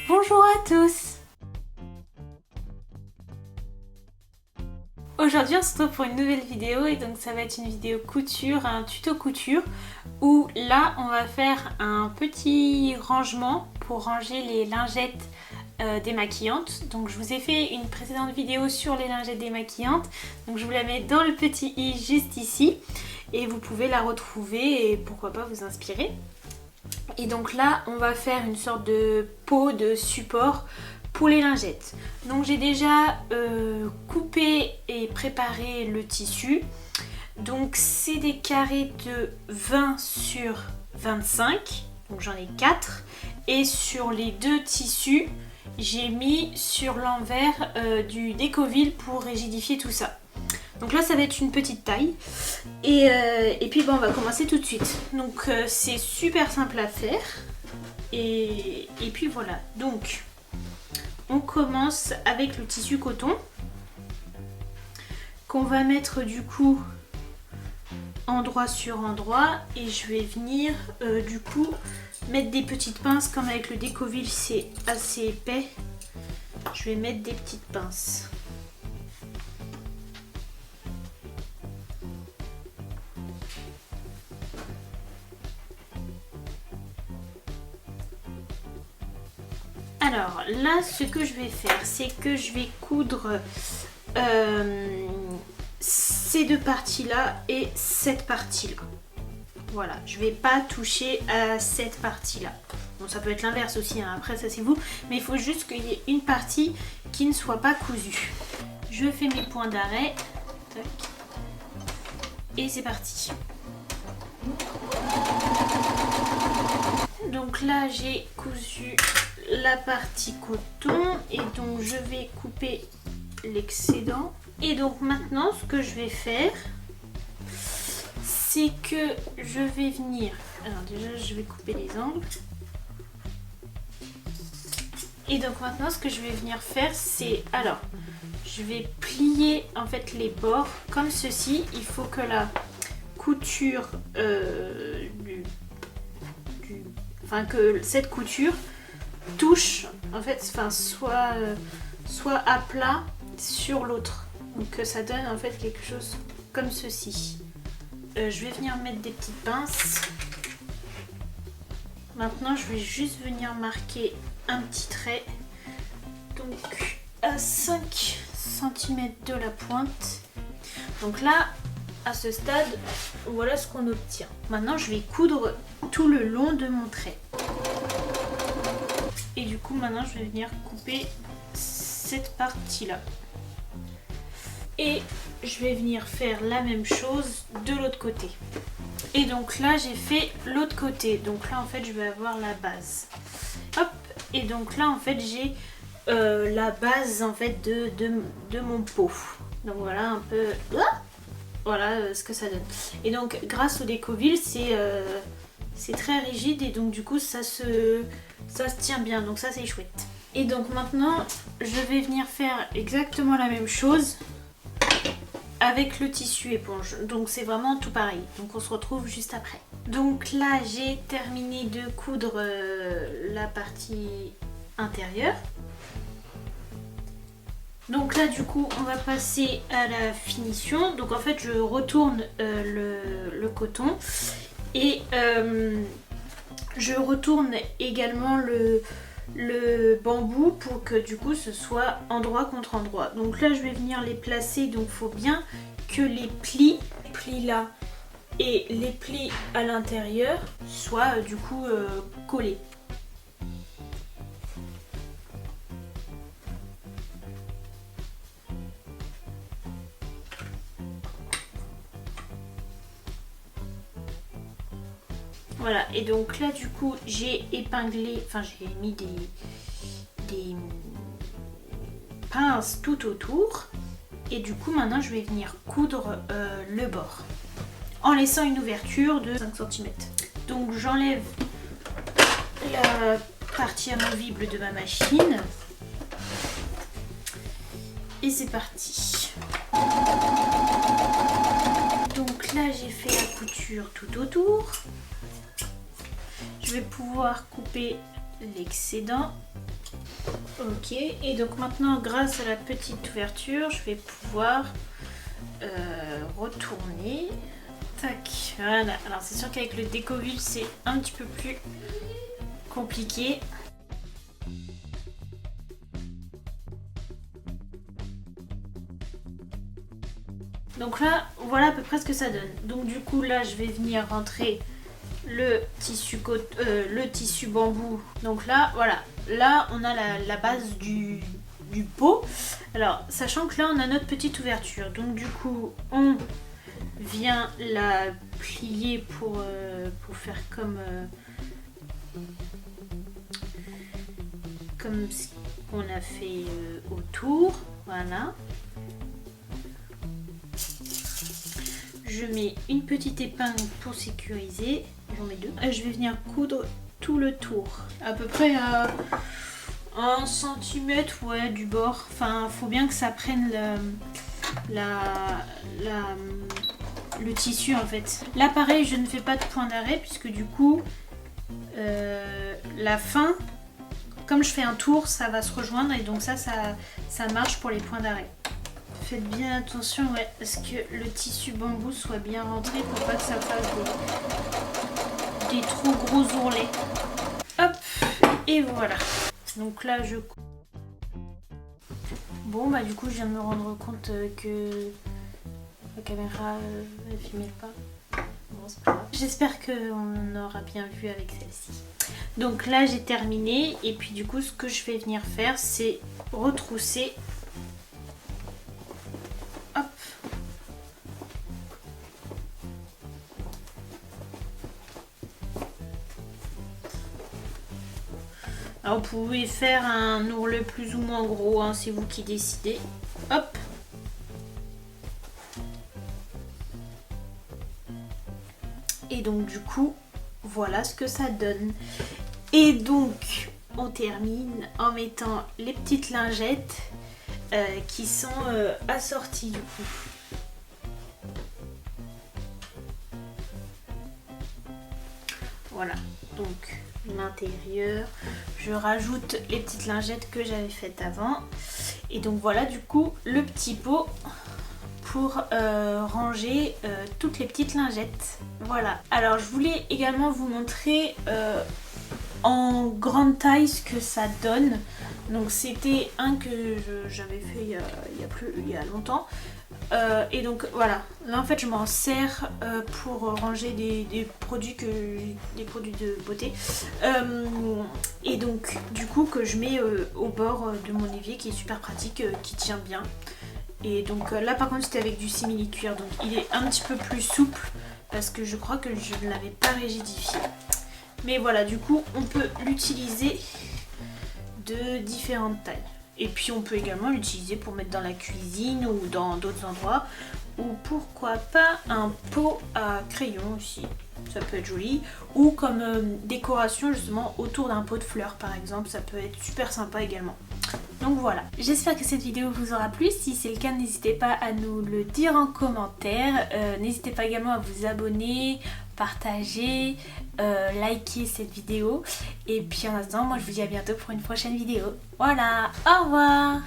Bonjour à tous. Aujourd'hui on se retrouve pour une nouvelle vidéo et donc ça va être une vidéo couture, un tuto couture où là on va faire un petit rangement pour ranger les lingettes démaquillantes. Donc je vous ai fait une précédente vidéo sur les lingettes démaquillantes, donc je vous la mets dans le petit i juste ici et vous pouvez la retrouver et pourquoi pas vous inspirer. Et donc là on va faire une sorte de pot de support pour les lingettes. Donc j'ai déjà coupé et préparé le tissu. Donc c'est des carrés de 20 sur 25, donc j'en ai 4. Et sur les deux tissus, j'ai mis sur l'envers du Décoville pour rigidifier tout ça. Donc là ça va être une petite taille. Et puis bon, on va commencer tout de suite. Donc c'est super simple à faire. Et puis voilà. Donc on commence avec le tissu coton qu'on va mettre du coup endroit sur endroit et je vais venir du coup mettre des petites pinces. Comme avec le Décoville c'est assez épais, je vais mettre des petites pinces. Alors là ce que je vais faire c'est que je vais coudre ces deux parties là et cette partie là. Voilà, je vais pas toucher à cette partie là. Bon, ça peut être l'inverse aussi, hein. Après ça c'est vous, mais il faut juste qu'il y ait une partie qui ne soit pas cousue. Je fais mes points d'arrêt et c'est parti. Donc là j'ai cousu la partie coton et donc je vais couper l'excédent. Et donc maintenant ce que je vais faire c'est que je vais venir, alors déjà je vais couper les angles et donc maintenant ce que je vais venir faire c'est, alors je vais plier en fait les bords comme ceci. Il faut que la couture enfin que cette couture touche en fait, enfin soit à plat sur l'autre, donc que ça donne en fait quelque chose comme ceci. Je vais venir mettre des petites pinces. Maintenant je vais juste venir marquer un petit trait, donc à 5 cm de la pointe. Donc là à ce stade voilà ce qu'on obtient. Maintenant je vais coudre tout le long de mon trait. Et du coup maintenant je vais venir couper cette partie là. Et je vais venir faire la même chose de l'autre côté. Et donc là j'ai fait l'autre côté. Donc là en fait je vais avoir la base. Hop. Et donc là en fait j'ai la base en fait de mon pot. Donc voilà un peu. Voilà ce que ça donne. Et donc grâce au Décoville c'est très rigide et donc du coup ça se tient bien. Donc ça c'est chouette. Et donc maintenant je vais venir faire exactement la même chose avec le tissu éponge. Donc c'est vraiment tout pareil. Donc on se retrouve juste après. Donc là j'ai terminé de coudre la partie intérieure. Donc là du coup on va passer à la finition. Donc en fait je retourne le coton et je retourne également le bambou pour que du coup ce soit endroit contre endroit. Donc là je vais venir les placer, donc il faut bien que les plis là et les plis à l'intérieur soient du coup collés. Voilà, et donc là du coup j'ai épinglé, enfin j'ai mis des pinces tout autour. Et du coup maintenant je vais venir coudre le bord en laissant une ouverture de 5 cm. Donc j'enlève la partie amovible de ma machine et c'est parti. Donc là j'ai fait la couture tout autour. Je vais pouvoir couper l'excédent Ok, et donc maintenant grâce à la petite ouverture, je vais pouvoir retourner. Tac, voilà. Alors c'est sûr qu'avec le décovule c'est un petit peu plus compliqué. Donc là, voilà à peu près ce que ça donne. Donc du coup là, je vais venir rentrer le tissu bambou. Donc là, voilà. Là, on a la base du pot. Alors, sachant que là, on a notre petite ouverture. Donc du coup, on vient la plier pour faire comme ce qu'on a fait autour. Voilà. Je mets une petite épingle pour sécuriser. J'en mets deux. Je vais venir coudre tout le tour. À peu près à 1 cm ouais, du bord. Enfin, faut bien que ça prenne le tissu en fait. Là pareil, je ne fais pas de point d'arrêt puisque du coup, la fin, comme je fais un tour, ça va se rejoindre et donc ça marche pour les points d'arrêt. Faites bien attention à ce que le tissu bambou soit bien rentré pour pas que ça fasse des trop gros ourlets. Hop, et voilà. Donc là je coupe. Bon bah du coup je viens de me rendre compte que la caméra ne filmait pas. Bon, c'est pas grave. J'espère qu'on aura bien vu avec celle-ci. Donc là j'ai terminé et puis du coup ce que je vais venir faire c'est retrousser. Hop. Alors vous pouvez faire un ourlet plus ou moins gros, hein, c'est vous qui décidez. Hop. Et donc du coup, voilà ce que ça donne. Et donc, on termine en mettant les petites lingettes qui sont assorties du coup. Voilà, donc l'intérieur. Je rajoute les petites lingettes que j'avais faites avant. Et donc voilà du coup le petit pot pour ranger toutes les petites lingettes. Voilà. Alors je voulais également vous montrer en grande taille ce que ça donne. Donc c'était un que j'avais fait il y a longtemps. Et donc voilà, là en fait je m'en sers pour ranger des produits de beauté et donc du coup que je mets au bord de mon évier qui est super pratique, qui tient bien. Et donc là par contre c'était avec du simili-cuir, donc il est un petit peu plus souple parce que je crois que je ne l'avais pas rigidifié. Mais voilà, du coup on peut l'utiliser de différentes tailles. Et puis on peut également l'utiliser pour mettre dans la cuisine ou dans d'autres endroits. Ou pourquoi pas un pot à crayon aussi, ça peut être joli. Ou comme décoration justement autour d'un pot de fleurs par exemple, ça peut être super sympa également. Donc voilà, j'espère que cette vidéo vous aura plu. Si c'est le cas, n'hésitez pas à nous le dire en commentaire. N'hésitez pas également à vous abonner, partager, liker cette vidéo. Et puis en attendant, moi je vous dis à bientôt pour une prochaine vidéo. Voilà, au revoir!